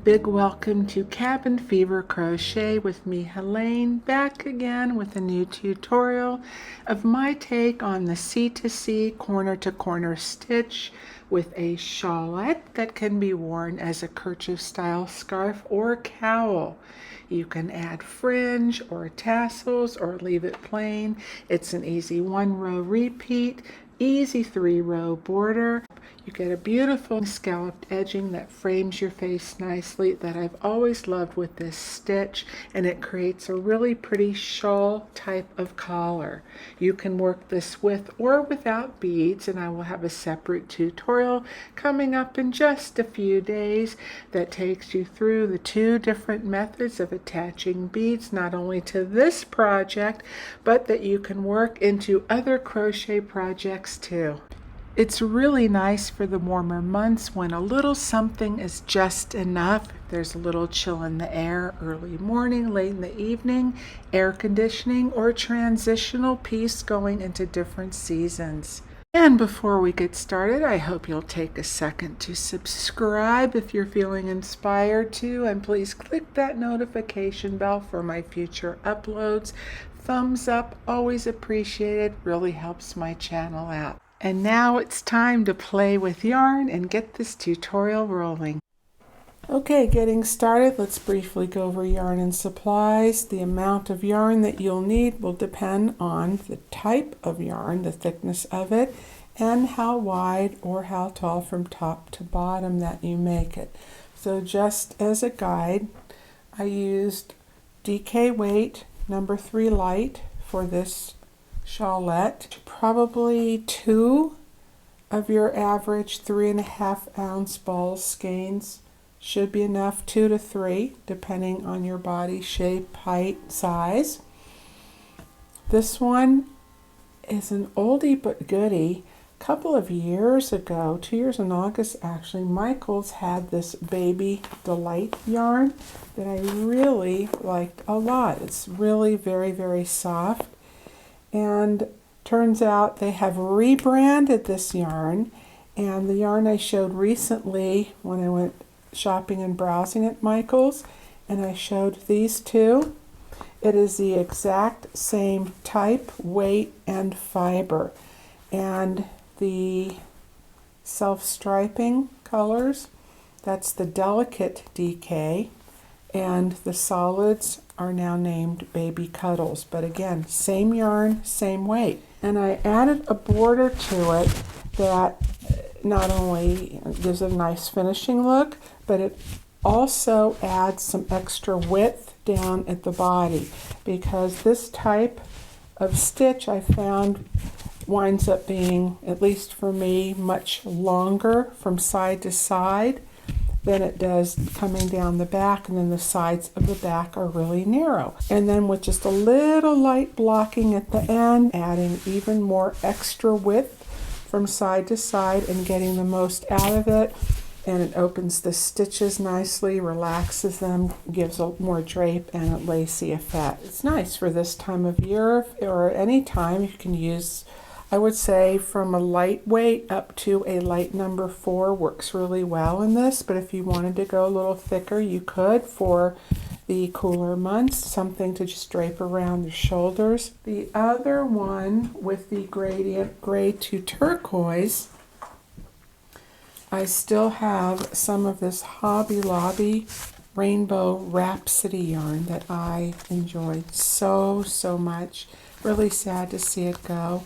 big welcome to Cabin Fever Crochet with me, Helene, back again with a new tutorial of my take on the C2C corner-to-corner stitch with a shawlette that can be worn as a kerchief style scarf or cowl. You can add fringe or tassels or leave it plain. It's an easy 1-row repeat, easy 3-row border. You get a beautiful scalloped edging that frames your face nicely that I've always loved with this stitch, and it creates a really pretty shawl type of collar. You can work this with or without beads, and I will have a separate tutorial coming up in just a few days that takes you through the 2 different methods of attaching beads, not only to this project, but that you can work into other crochet projects too. It's really nice for the warmer months when a little something is just enough. There's a little chill in the air, early morning, late in the evening, air conditioning, or transitional piece going into different seasons. And before we get started, I hope you'll take a second to subscribe if you're feeling inspired to, and please click that notification bell for my future uploads. Thumbs up, always appreciated, really helps my channel out. And now it's time to play with yarn and get this tutorial rolling. Okay, getting started, let's briefly go over yarn and supplies. The amount of yarn that you'll need will depend on the type of yarn, the thickness of it, and how wide or how tall from top to bottom that you make it. So just as a guide, I used DK weight number 3 light for this shawlette. Probably 2 of your average 3.5 ounce ball skeins should be enough, 2 to 3 depending on your body shape, height, size. This one is an oldie but goodie. A couple of years ago, 2 years in August actually, Michaels had this Baby Delight yarn that I really liked a lot. It's really very, very soft. And turns out they have rebranded this yarn, and the yarn I showed recently when I went shopping and browsing at Michael's, and I showed these 2. It is the exact same type, weight, and fiber. And the self-striping colors, that's the Delicate DK, and the solids are now named Baby Cuddles. But again, same yarn, same weight. And I added a border to it that not only gives a nice finishing look, but it also adds some extra width down at the body, because this type of stitch I found winds up being, at least for me, much longer from side to side than it does coming down the back, and then the sides of the back are really narrow. And then with just a little light blocking at the end, adding even more extra width from side to side and getting the most out of it, and it opens the stitches nicely, relaxes them, gives a more drape and a lacy effect. It's nice for this time of year, or any time. You can use, I would say, from a lightweight up to a light number 4 works really well in this, but if you wanted to go a little thicker, you could for the cooler months, something to just drape around the shoulders. The other one with the gradient gray to turquoise, I still have some of this Hobby Lobby Rainbow Rhapsody yarn that I enjoyed so much. Really sad to see it go.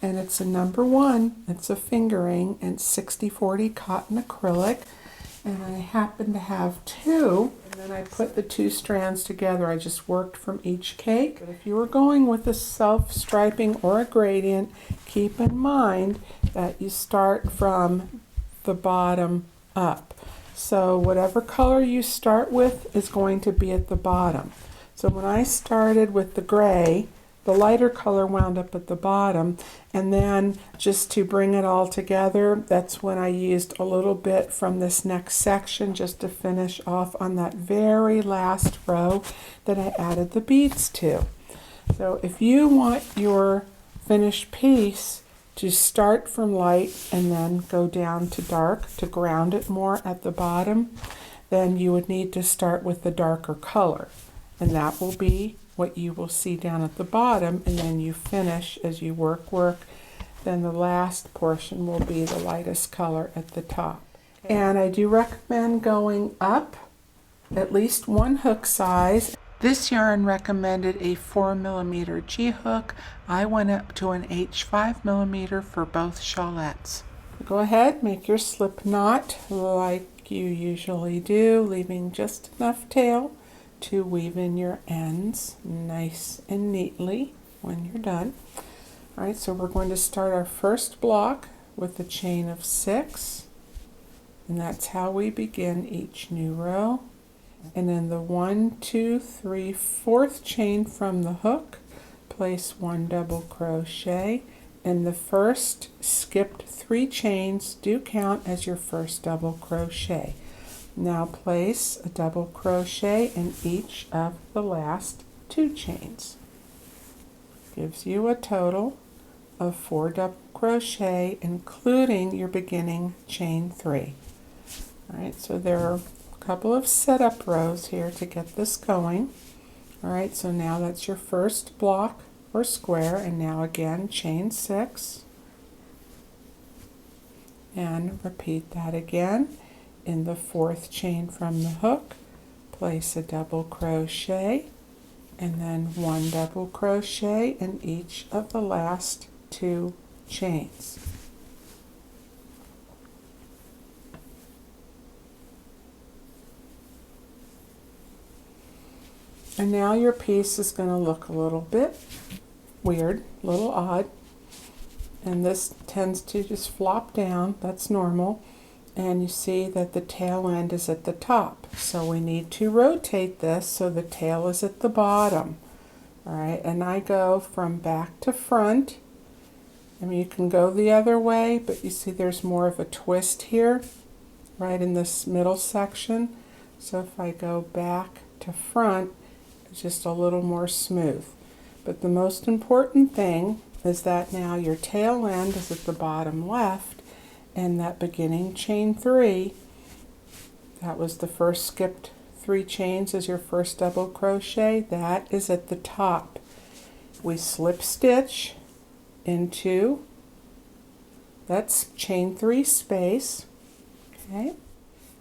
And it's a number 1, it's a fingering, and 60/40 cotton acrylic, and I happen to have 2, and then I put the 2 strands together. I just worked from each cake. But if you were going with a self-striping or a gradient, keep in mind that you start from the bottom up. So whatever color you start with is going to be at the bottom. So when I started with the gray, the lighter color wound up at the bottom, and then just to bring it all together, that's when I used a little bit from this next section just to finish off on that very last row that I added the beads to. So if you want your finished piece to start from light and then go down to dark to ground it more at the bottom, then you would need to start with the darker color, and that will be what you will see down at the bottom, and then you finish as you work, then the last portion will be the lightest color at the top. And I do recommend going up at least one hook size. This yarn recommended a 4mm G hook. I went up to an H 5mm for both Shawlettes. Go ahead, make your slip knot like you usually do, leaving just enough tail to weave in your ends nice and neatly when you're done. Alright, so we're going to start our first block with a chain of 6, and that's how we begin each new row. And then the 1, 2, 3, 4th chain from the hook, place 1 double crochet, and the first skipped 3 chains do count as your first double crochet. Now place a double crochet in each of the last 2 chains. Gives you a total of 4 double crochet, including your beginning chain 3. Alright, so there are couple of setup rows here to get this going. Alright, so now that's your first block or square, and now again chain 6 and repeat that again. In the 4th chain from the hook, place a double crochet and then 1 double crochet in each of the last 2 chains. And now your piece is going to look a little bit weird, a little odd, and this tends to just flop down. That's normal, and you see that the tail end is at the top, so we need to rotate this so the tail is at the bottom. Alright, and I go from back to front. I mean, you can go the other way, but you see there's more of a twist here right in this middle section, so if I go back to front, just a little more smooth. But the most important thing is that now your tail end is at the bottom left, and that beginning chain 3, that was the first skipped 3 chains as your first double crochet, that is at the top. We slip stitch into that's chain 3 space, okay,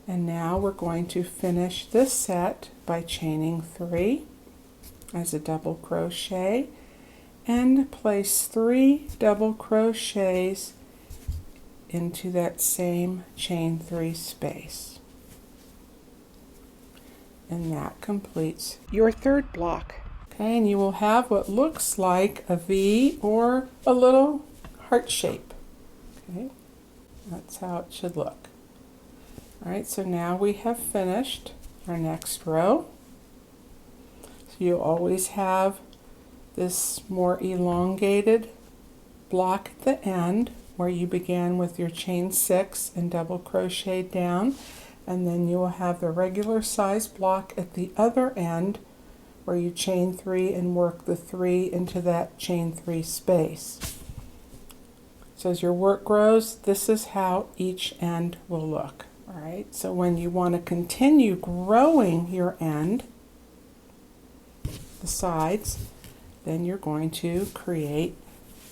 and now we're going to finish this set by chaining 3 as a double crochet and place 3 double crochets into that same chain 3 space, and that completes your 3rd block. Okay, and you will have what looks like a V or a little heart shape. Okay, that's how it should look. Alright, so now we have finished our next row. So you always have this more elongated block at the end where you began with your chain 6 and double crochet down, and then you will have the regular size block at the other end where you chain 3 and work the 3 into that chain 3 space. So as your work grows, this is how each end will look. Alright, so when you want to continue growing your end, the sides, then you're going to create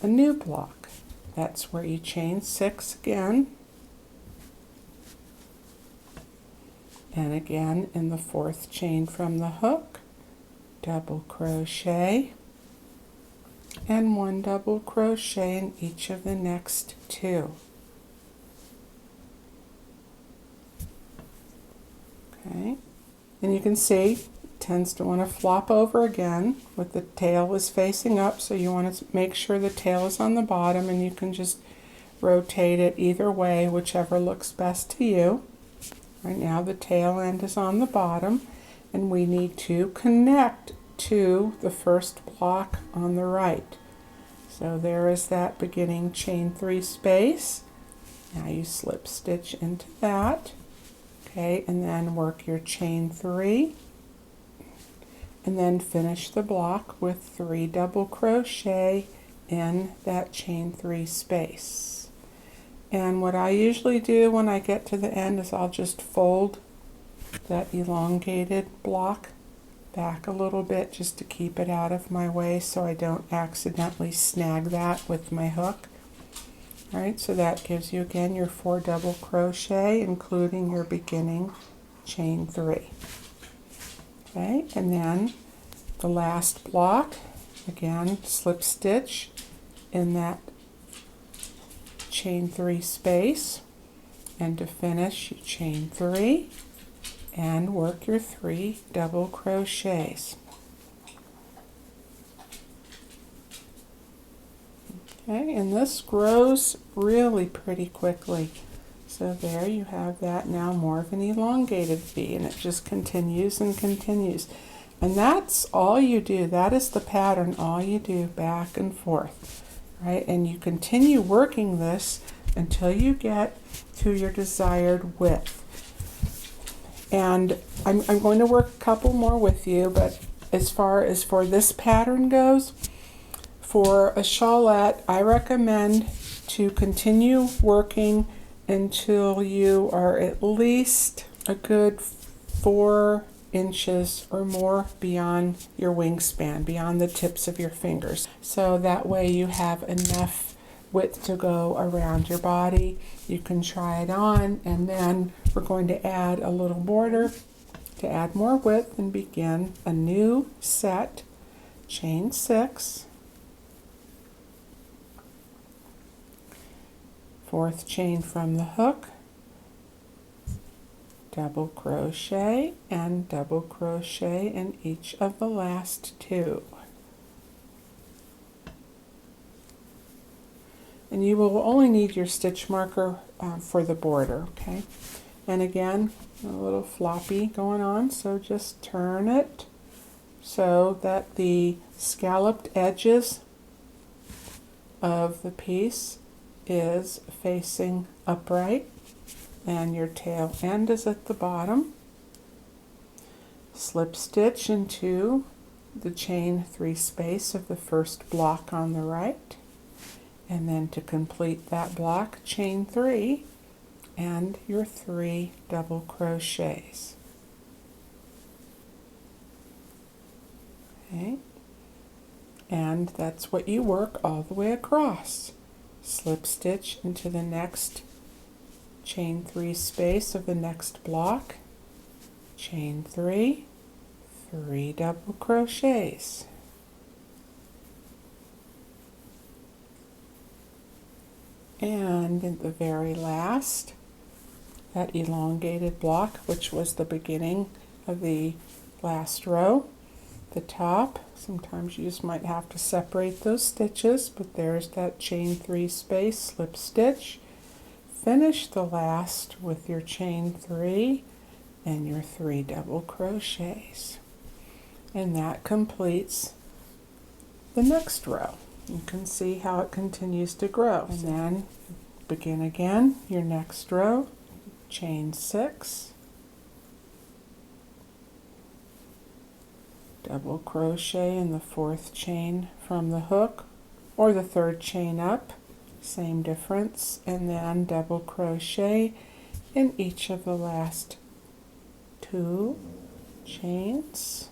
a new block. That's where you chain 6 again, and again in the 4th chain from the hook, double crochet and 1 double crochet in each of the next 2. Okay, and you can see it tends to want to flop over again with the tail is facing up, so you want to make sure the tail is on the bottom, and you can just rotate it either way, whichever looks best to you. Right now the tail end is on the bottom, and we need to connect to the first block on the right. So there is that beginning chain 3 space. Now you slip stitch into that, okay, and then work your chain 3, and then finish the block with 3 double crochet in that chain 3 space. And what I usually do when I get to the end is I'll just fold that elongated block back a little bit just to keep it out of my way so I don't accidentally snag that with my hook. All right, so that gives you again your 4 double crochet, including your beginning chain 3. Okay, and then the last block, again, slip stitch in that chain 3 space, and to finish, you chain 3 and work your 3 double crochets. Okay, and this grows really pretty quickly. So there you have that, now more of an elongated V, and it just continues and continues. And that's all you do. That is the pattern, all you do, back and forth. Right? And you continue working this until you get to your desired width. And I'm going to work a couple more with you, but as far as for this pattern goes, for a shawlette, I recommend to continue working until you are at least a good 4 inches or more beyond your wingspan, beyond the tips of your fingers. So that way you have enough width to go around your body. You can try it on, and then we're going to add a little border to add more width and begin a new set, chain 6, 4th chain from the hook, double crochet and double crochet in each of the last 2. And you will only need your stitch marker for the border, okay? And again, a little floppy going on, so just turn it so that the scalloped edges of the piece is facing upright and your tail end is at the bottom. Slip stitch into the chain 3 space of the first block on the right, and then to complete that block, chain 3 and your 3 double crochets. Okay, and that's what you work all the way across. Slip stitch into the next chain 3 space of the next block, chain 3, 3 double crochets. And in the very last, that elongated block, which was the beginning of the last row, the top, sometimes you just might have to separate those stitches, but there's that chain 3 space, slip stitch, finish the last with your chain 3 and your 3 double crochets, and that completes the next row. You can see how it continues to grow, and then begin again your next row, chain 6, double crochet in the 4th chain from the hook or the 3rd chain up, same difference, and then double crochet in each of the last 2 chains.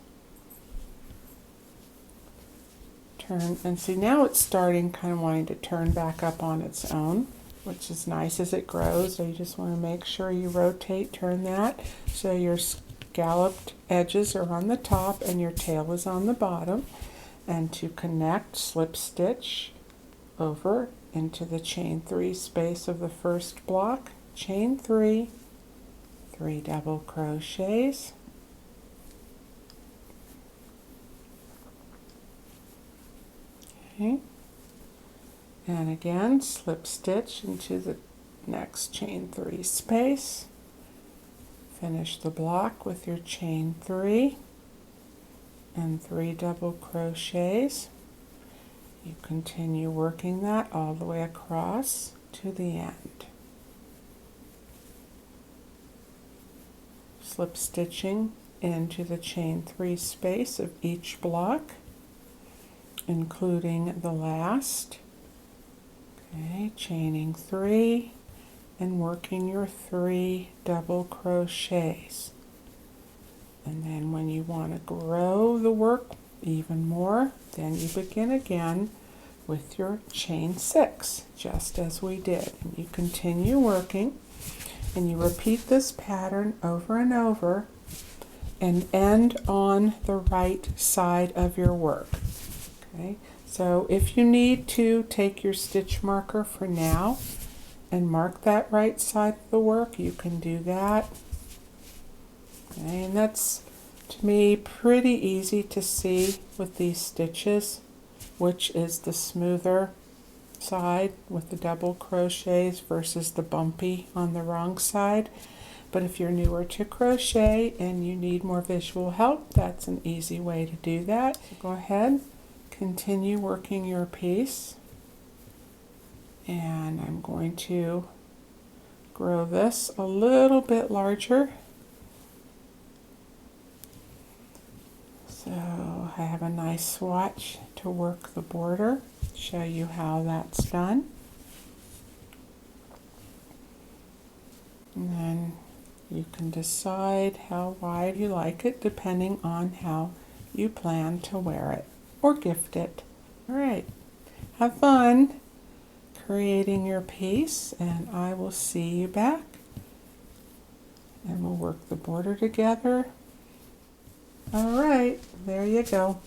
Turn, and see now it's starting kind of wanting to turn back up on its own, which is nice as it grows. So you just want to make sure you rotate, turn that so your scalloped edges are on the top and your tail is on the bottom. And to connect, slip stitch over into the chain 3 space of the first block, chain 3, 3 double crochets, okay, and again slip stitch into the next chain 3 space, finish the block with your chain 3 and 3 double crochets. You continue working that all the way across to the end. Slip stitching into the chain 3 space of each block, including the last. Okay, chaining 3 and working your 3 double crochets. And then when you want to grow the work even more, then you begin again with your chain 6, just as we did. And you continue working, and you repeat this pattern over and over and end on the right side of your work. Okay, so if you need to take your stitch marker for now and mark that right side of the work, you can do that. Okay, and that's, to me, pretty easy to see with these stitches which is the smoother side with the double crochets versus the bumpy on the wrong side. But if you're newer to crochet and you need more visual help, that's an easy way to do that. So go ahead, continue working your piece, and I'm going to grow this a little bit larger. So I have a nice swatch to work the border, show you how that's done. And then you can decide how wide you like it depending on how you plan to wear it or gift it. All right, have fun creating your piece, and I will see you back, and we'll work the border together. All right, there you go.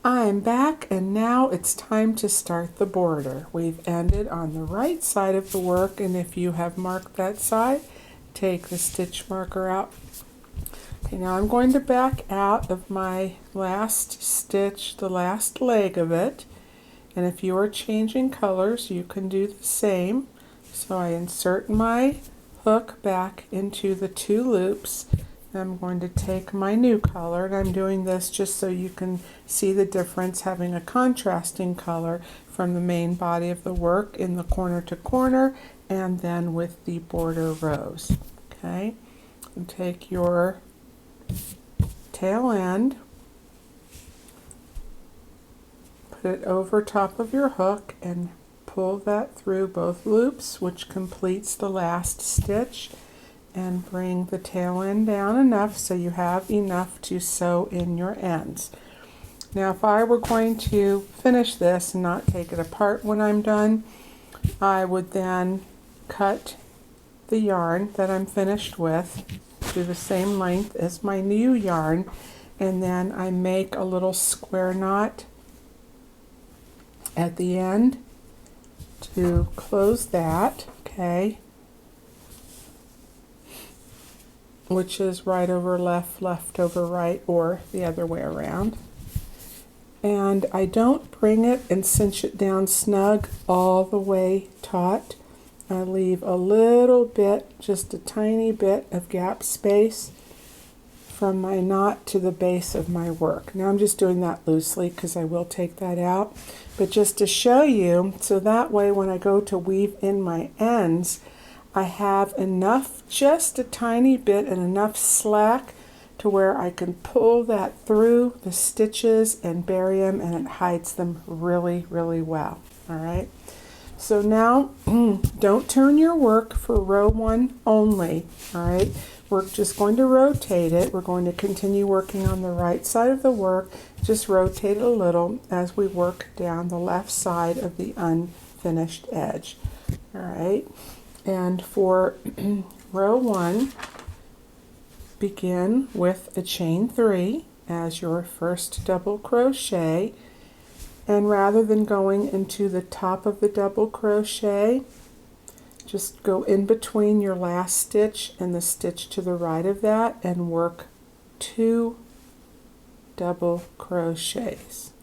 I'm back, and now it's time to start the border. We've ended on the right side of the work, and if you have marked that side, take the stitch marker out. Okay, now I'm going to back out of my last stitch, the last leg of it, and if you are changing colors, you can do the same. So I insert my hook back into the 2 loops. I'm going to take my new color, and I'm doing this just so you can see the difference, having a contrasting color from the main body of the work in the corner to corner and then with the border rows. Okay, and take your tail end, put it over top of your hook and pull that through both loops, which completes the last stitch, and bring the tail end down enough so you have enough to sew in your ends. Now if I were going to finish this and not take it apart when I'm done, I would then cut the yarn that I'm finished with to the same length as my new yarn, and then I make a little square knot at the end to close that, okay, which is right over left, left over right, or the other way around. And I don't bring it and cinch it down snug all the way taut. I leave a little bit, just a tiny bit of gap space from my knot to the base of my work. Now I'm just doing that loosely because I will take that out, but just to show you, so that way when I go to weave in my ends, I have enough, just a tiny bit, and enough slack to where I can pull that through the stitches and bury them, and it hides them really, really well. All right. So now don't turn your work for row 1 only. All right. We're just going to rotate it. We're going to continue working on the right side of the work. Just rotate it a little as we work down the left side of the unfinished edge. All right. And for row 1, begin with a chain 3 as your first double crochet, and rather than going into the top of the double crochet, just go in between your last stitch and the stitch to the right of that and work 2 double crochets.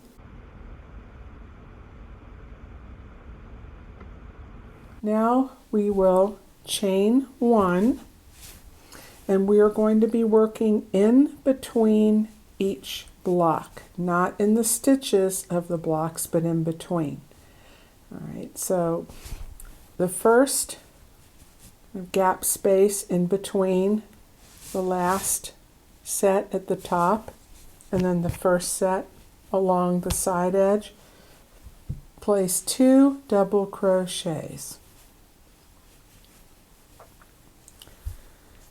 Now we will chain 1, and we are going to be working in between each block, not in the stitches of the blocks, but in between. All right, so the first gap space in between the last set at the top and then the first set along the side edge, place 2 double crochets.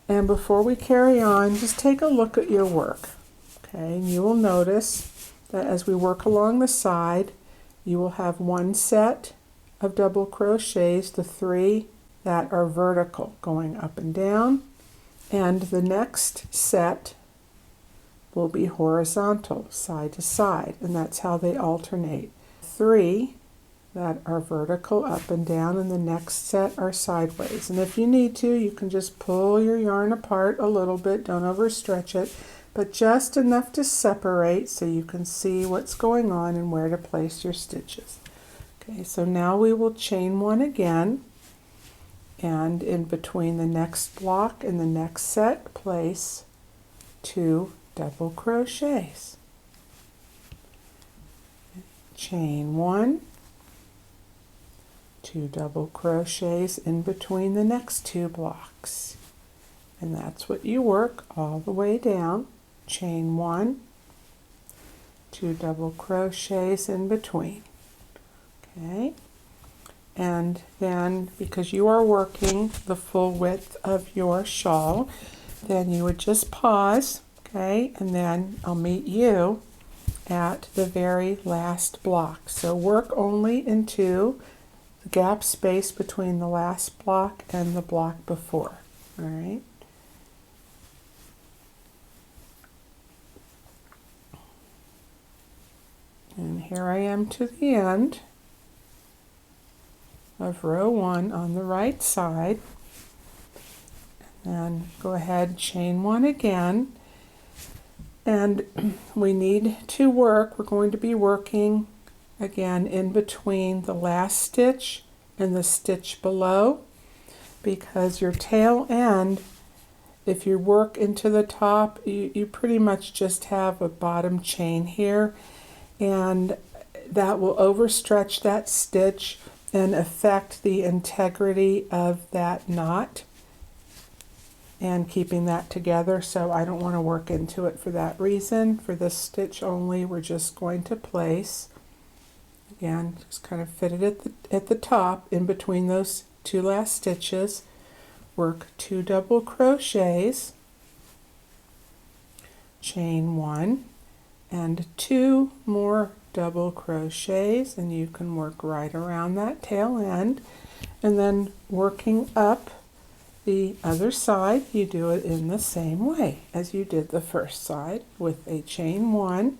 And before we carry on, just take a look at your work. Okay, and you will notice that as we work along the side, you will have one set of double crochets, the 3 that are vertical going up and down, and the next set will be horizontal, side to side, and that's how they alternate. 3 that are vertical up and down, and the next set are sideways. And if you need to, you can just pull your yarn apart a little bit, don't overstretch it, but just enough to separate so you can see what's going on and where to place your stitches. Okay, so now we will chain 1 again, and in between the next block and the next set, place 2 double crochets. Chain 1, 2 double crochets in between the next 2 blocks, and that's what you work all the way down. Chain 1, 2 double crochets in between. Okay, and then because you are working the full width of your shawl, then you would just pause, okay, and then I'll meet you at the very last block. So work only into the gap space between the last block and the block before. All right. And here I am to the end of row 1 on the right side. And then go ahead, chain 1 again. And we need to work, we're going to be working again in between the last stitch and the stitch below, because your tail end, if you work into the top, you pretty much just have a bottom chain here, and that will overstretch that stitch and affect the integrity of that knot and keeping that together. So I don't want to work into it for that reason. For this stitch only, we're just going to place, again, just kind of fit it at the top in between those 2 last stitches, work 2 double crochets, chain 1, and 2 more double crochets, and you can work right around that tail end. And then working up the other side, you do it in the same way as you did the first side with a chain 1.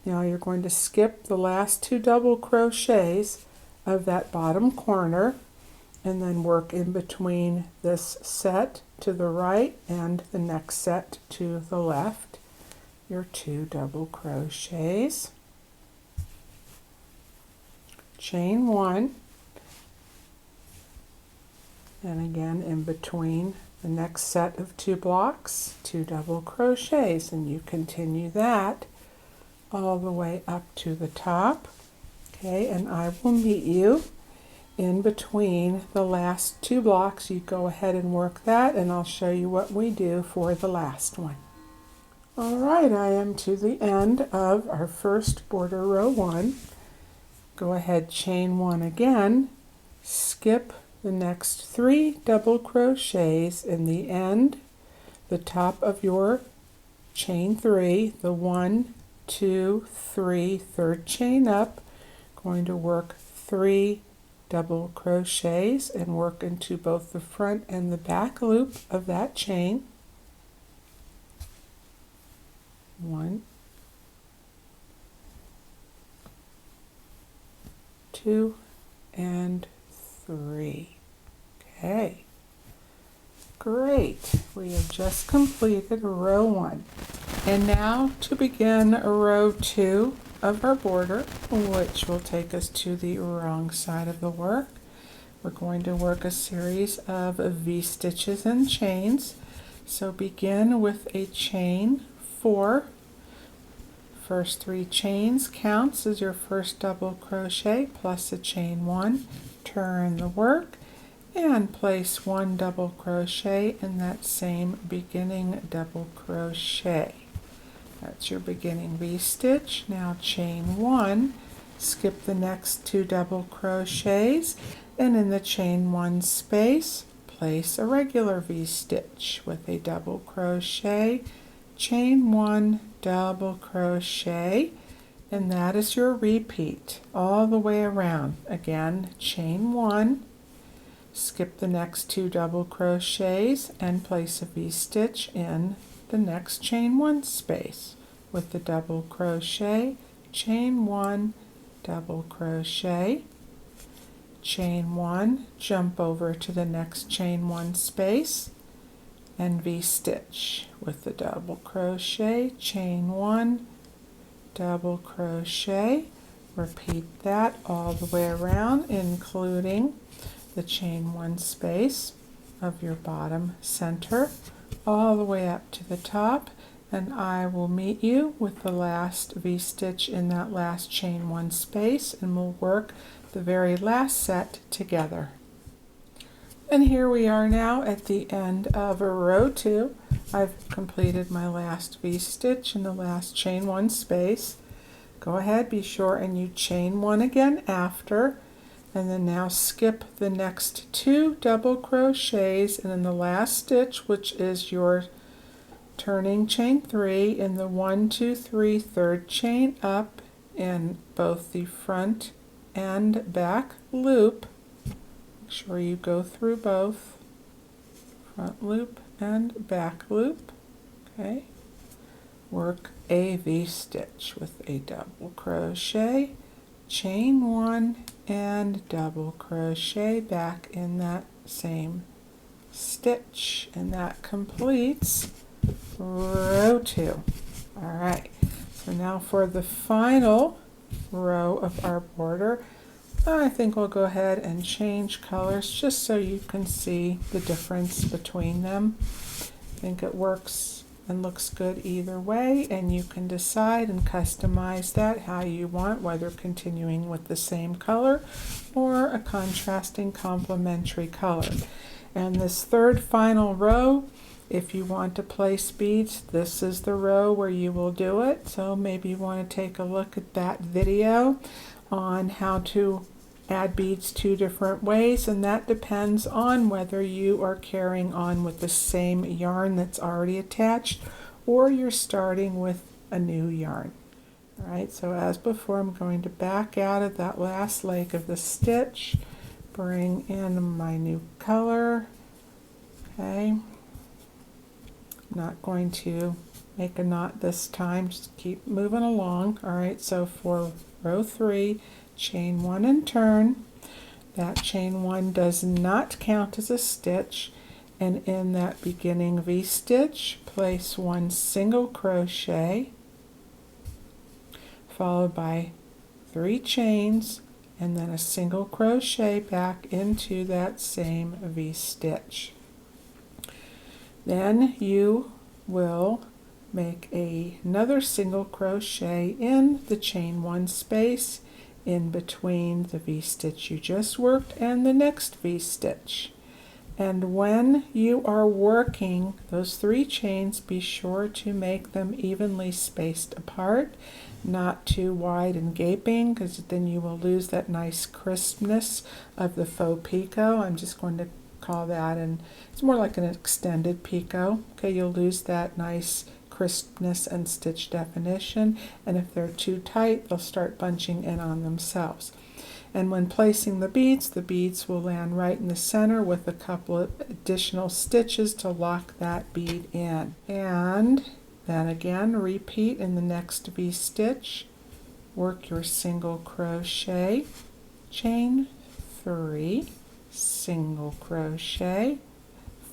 Now you're going to skip the last 2 double crochets of that bottom corner and then work in between this set to the right and the next set to the left, your 2 double crochets, chain 1, and again in between the next set of 2 blocks, 2 double crochets, and you continue that all the way up to the top. Okay, and I will meet you in between the last 2 blocks. You go ahead and work that, and I'll show you what we do for the last one. All right, I am to the end of our first border row 1. Go ahead, chain 1 again, skip the next 3 double crochets in the end, the top of your chain 3, the 1, 2, 3, third chain up, going to work 3 double crochets and work into both the front and the back loop of that chain. 1, 2, and 3. Okay, great. We have just completed row 1. And now to begin row 2 of our border, which will take us to the wrong side of the work. We're going to work a series of V-stitches and chains. So begin with a chain 4. First 3 chains counts as your first double crochet plus a chain 1. Turn the work and place 1 double crochet in that same beginning double crochet. That's your beginning V-stitch. Now chain 1, skip the next 2 double crochets, and in the chain 1 space place a regular V-stitch with a double crochet, chain 1, double crochet, and that is your repeat all the way around. Again, chain 1, skip the next 2 double crochets and place a V-stitch in the next chain 1 space with the double crochet, chain 1, double crochet, chain 1, jump over to the next chain 1 space and V-stitch with the double crochet, chain 1, double crochet. Repeat that all the way around, including the chain 1 space of your bottom center all the way up to the top, and I will meet you with the last V-stitch in that last chain 1 space, and we'll work the very last set together. And here we are now at the end of a row 2. I've completed my last V-stitch in the last chain 1 space. Go ahead, be sure and you chain 1 again after, and then now skip the next 2 double crochets, and in the last stitch, which is your turning chain 3, in the 1, 2, 3 third chain up in both the front and back loop. Make sure you go through both front loop and back loop. Okay, work a V-stitch with a double crochet, chain 1 and double crochet back in that same stitch, and that completes row 2. All right, so now for the final row of our border, I think we'll go ahead and change colors just so you can see the difference between them. I think it works and looks good either way, and you can decide and customize that how you want, whether continuing with the same color or a contrasting complementary color. And this third final row, if you want to place beads, this is the row where you will do it. So maybe you want to take a look at that video on how to add beads 2 different ways, and that depends on whether you are carrying on with the same yarn that's already attached or you're starting with a new yarn. All right, so as before, I'm going to back out of that last leg of the stitch, bring in my new color. Okay, I'm not going to make a knot this time, just keep moving along. All right, so for row 3, chain 1 and turn. That chain 1 does not count as a stitch, and in that beginning V-stitch, place 1 single crochet followed by 3 chains and then a single crochet back into that same V-stitch. Then you will make another single crochet in the chain 1 space in between the V-stitch you just worked and the next V-stitch. And when you are working those 3 chains, be sure to make them evenly spaced apart, not too wide and gaping, because then you will lose that nice crispness of the faux picot. I'm just going to call that, and it's more like an extended picot. Okay, you'll lose that nice crispness and stitch definition, and if they're too tight, they'll start bunching in on themselves. And when placing the beads will land right in the center with a couple of additional stitches to lock that bead in. And then again, repeat in the next V-stitch, work your single crochet, chain 3, single crochet,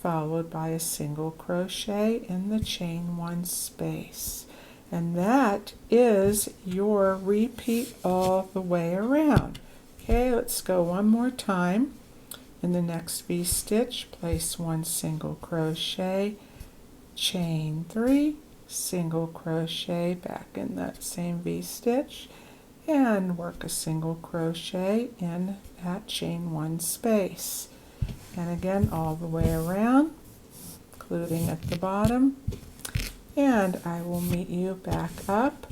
followed by a single crochet in the chain 1 space. And that is your repeat all the way around. Okay, let's go one more time. In the next V-stitch, place 1 single crochet, chain 3, single crochet back in that same V-stitch, and work a single crochet in that chain 1 space. And again, all the way around, including at the bottom. And I will meet you back up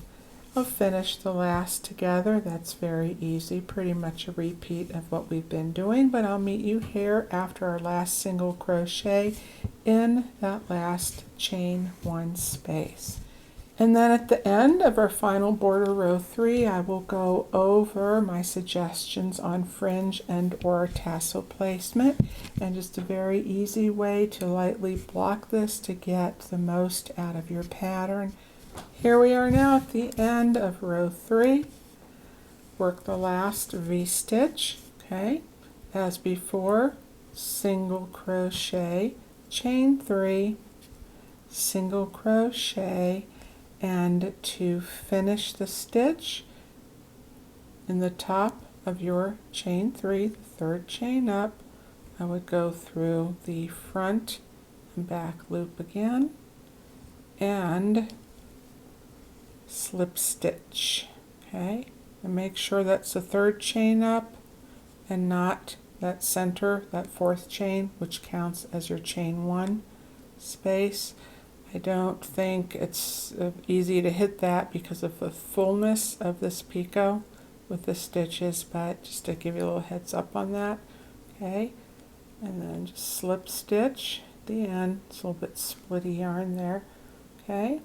I'll finish the last together. That's very easy, pretty much a repeat of what we've been doing, but I'll meet you here after our last single crochet in that last chain 1 space. And then at the end of our final border row 3, I will go over my suggestions on fringe and or tassel placement, and just a very easy way to lightly block this to get the most out of your pattern. Here we are now at the end of row 3. Work the last V-stitch, okay? As before, single crochet, chain 3, single crochet, and to finish the stitch in the top of your chain 3, the 3rd chain up, I would go through the front and back loop again and slip stitch, okay? And make sure that's the 3rd chain up and not that center, that 4th chain, which counts as your chain 1 space. I don't think it's easy to hit that because of the fullness of this picot with the stitches, but just to give you a little heads up on that, okay? And then just slip stitch at the end. It's a little bit splitty yarn there, okay?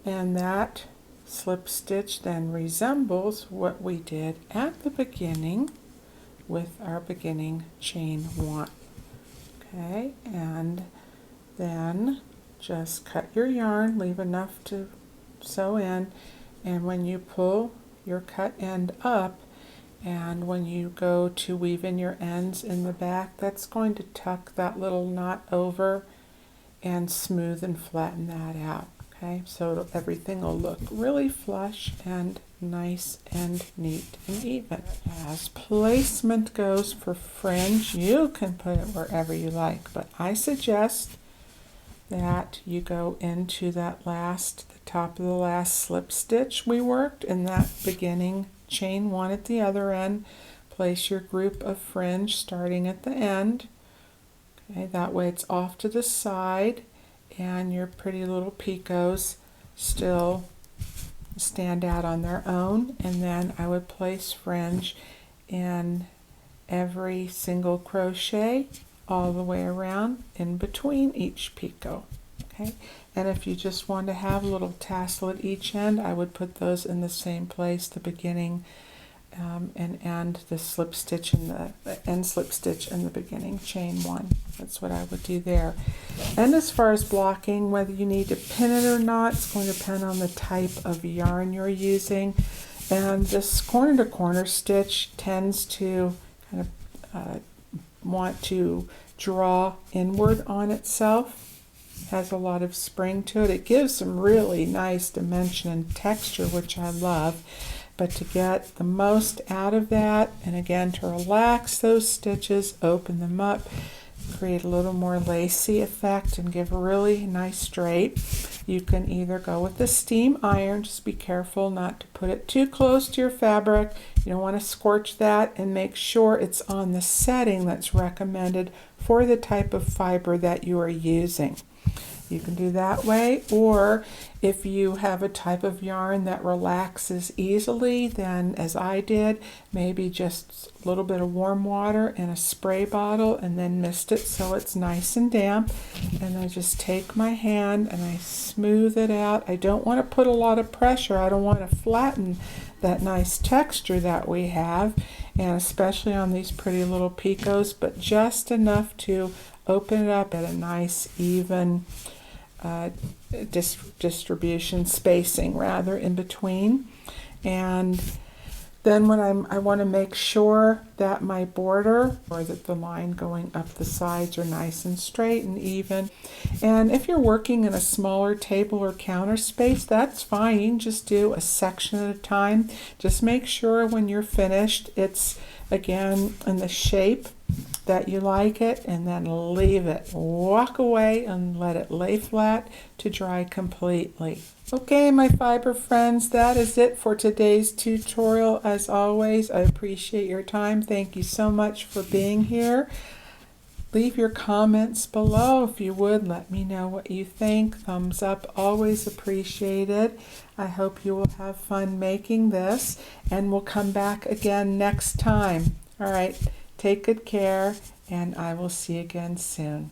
And that slip stitch then resembles what we did at the beginning with our beginning chain 1, okay? And then just cut your yarn, leave enough to sew in, and when you pull your cut end up and when you go to weave in your ends in the back, that's going to tuck that little knot over and smooth and flatten that out, okay? So everything will look really flush and nice and neat and even. As placement goes for fringe, you can put it wherever you like, but I suggest that you go into that last, the top of the last slip stitch we worked in that beginning chain 1 at the other end. Place your group of fringe starting at the end, okay? That way it's off to the side and your pretty little picots still stand out on their own. And then I would place fringe in every single crochet all the way around in between each picot, okay? And if you just want to have a little tassel at each end, I would put those in the same place, the beginning and end, the slip stitch and the end slip stitch in the beginning chain 1. That's what I would do there. And as far as blocking, whether you need to pin it or not, it's going to depend on the type of yarn you're using. And this corner to corner stitch tends to kind of want to draw inward on itself. It has a lot of spring to it. It gives some really nice dimension and texture, which I love. But to get the most out of that, and again to relax those stitches, open them up, create a little more lacy effect and give a really nice drape, you can either go with the steam iron. Just be careful not to put it too close to your fabric. You don't want to scorch that, and make sure it's on the setting that's recommended for the type of fiber that you are using. You can do that way, or if you have a type of yarn that relaxes easily, then as I did, maybe just a little bit of warm water in a spray bottle and then mist it so it's nice and damp. And I just take my hand and I smooth it out. I don't want to put a lot of pressure. I don't want to flatten that nice texture that we have, and especially on these pretty little picots, but just enough to open it up at a nice even distribution spacing rather in between. And then when I want to make sure that my border or that the line going up the sides are nice and straight and even. And if you're working in a smaller table or counter space, that's fine. You can just do a section at a time. Just make sure when you're finished it's again in the shape that you like it, and then leave it. Walk away and let it lay flat to dry completely. Okay, my fiber friends, that is it for today's tutorial. As always, I appreciate your time. Thank you so much for being here. Leave your comments below if you would. Let me know what you think. Thumbs up, always appreciated. I hope you will have fun making this, and we'll come back again next time. All right, take good care, and I will see you again soon.